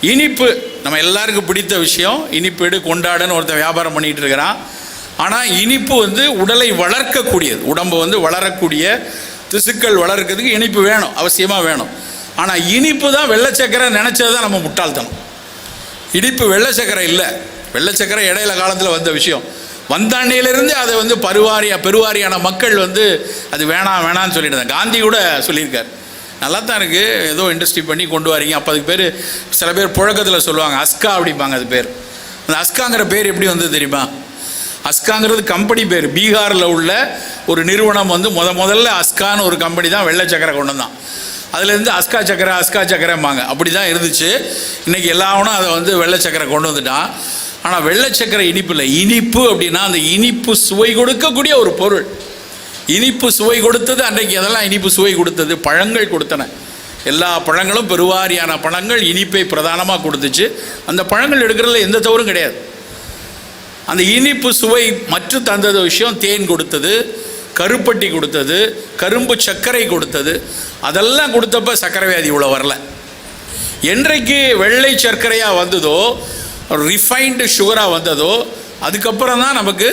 இனிப்பு நம்ம எல்லாருக்கும் பிடித்த விஷயம். இனிப்பேடு கொண்டாடுன்னு ஒருத்தன் வியாபாரம் பண்ணிகிட்டு இருக்கிறான். ஆனால் இனிப்பு வந்து உடலை வளர்க்கக்கூடியது, உடம்பு வந்து வளரக்கூடிய, திசுக்கள் வளர்க்கிறதுக்கு இனிப்பு வேணும், அவசியமாக வேணும். ஆனால் இனிப்பு தான் வெள்ளை சக்கரை நினச்சது தான் நம்ம முட்டாள்தனம். இனிப்பு வெள்ளை சக்கரை இல்லை. வெள்ளை சக்கரை இடையில காலத்தில் வந்த விஷயம். வந்தாண்டையிலிருந்து அதை வந்து பெருவாரியான மக்கள் வந்து அது வேணான்னு சொல்லிட்டு காந்தி கூட சொல்லியிருக்கார். நல்லா தான் இருக்குது, ஏதோ இண்டஸ்ட்ரி பண்ணி கொண்டு வரீங்க. அப்போ அதுக்கு பேர் சில பேர் புழக்கத்தில் சொல்லுவாங்க அஸ்கா அப்படிம்பாங்க. அது பேர், அந்த அஸ்காங்கிற பேர் எப்படி வந்து தெரியுமா? அஸ்காங்கிறது கம்பெனி பேர். பீகாரில் உள்ள ஒரு நிறுவனம் வந்து முதல்ல அஸ்கான்னு ஒரு கம்பெனி தான் வெள்ளை சக்கரை கொண்டு வந்தான். அதுலேருந்து அஸ்கா சக்கரைம்பாங்க. அப்படி தான் இருந்துச்சு. இன்றைக்கி எல்லாவனும் அதை வந்து வெள்ளை சக்கரை கொண்டு வந்துட்டான். ஆனால் வெள்ளை சக்கரை இனிப்பு இல்லை. இனிப்பு அப்படின்னா அந்த இனிப்பு சுவை கொடுக்கக்கூடிய ஒரு பொருள். இனிப்பு சுவை கொடுத்தது அன்றைக்கு அதெல்லாம் இனிப்பு சுவை கொடுத்தது பழங்கள் கொடுத்தன. எல்லா பழங்களும் பெருவாரியான பழங்கள் இனிப்பை பிரதானமாக கொடுத்துச்சு. அந்த பழங்கள் எடுக்கிறதுல எந்த தவறும் கிடையாது. அந்த இனிப்பு சுவை மற்றும் தந்தது விஷயம் தேன் கொடுத்தது, கருப்பட்டி கொடுத்தது, கரும்பு சர்க்கரை கொடுத்தது. அதெல்லாம் கொடுத்தப்ப சர்க்கரை வியாதி இவ்வளோ வரல. என்றைக்கு வெள்ளை சர்க்கரையாக வந்ததோ, ரிஃபைன்டு சுகராக வந்ததோ, அதுக்கப்புறம் தான் நமக்கு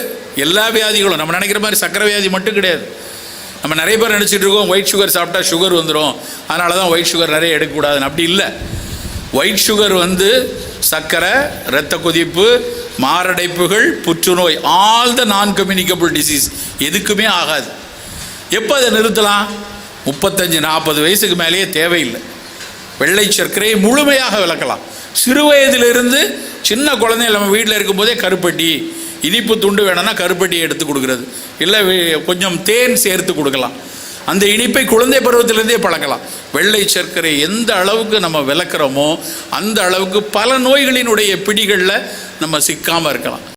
எல்லா வியாதிகளும். நம்ம நினைக்கிற மாதிரி சர்க்கரை வியாதி மட்டும் கிடையாது. நம்ம நிறைய பேர் நினச்சிட்டு இருக்கோம் ஒயிட் சுகர் சாப்பிட்டா சுகர் வந்துடும், அதனால தான் ஒயிட் சுகர் நிறைய எடுக்கக்கூடாதுன்னு. அப்படி இல்லை. ஒயிட் சுகர் வந்து சர்க்கரை, இரத்த கொதிப்பு, மாரடைப்புகள், புற்றுநோய், ஆல் த நான் கம்யூனிகபிள் டிசீஸ் எதுக்குமே ஆகாது. எப்போ அதை நிறுத்தலாம்? 35-40 வயசுக்கு மேலேயே தேவையில்லை. வெள்ளை சர்க்கரையை முழுமையாக விளக்கலாம். சிறு வயதிலிருந்து சின்ன குழந்தைகள் நம்ம வீட்டில் இருக்கும்போதே கருப்பட்டி, இனிப்பு துண்டு வேணும்னா கருப்பட்டியை எடுத்து கொடுக்குறது, இல்லை கொஞ்சம் தேன் சேர்த்து கொடுக்கலாம். அந்த இனிப்பை குழந்தை பருவத்திலேருந்தே பழக்கலாம். வெள்ளை சர்க்கரை எந்த அளவுக்கு நம்ம விளக்குறோமோ அந்த அளவுக்கு பல நோய்களினுடைய பிடிகளில் நம்ம சிக்காமல் இருக்கலாம்.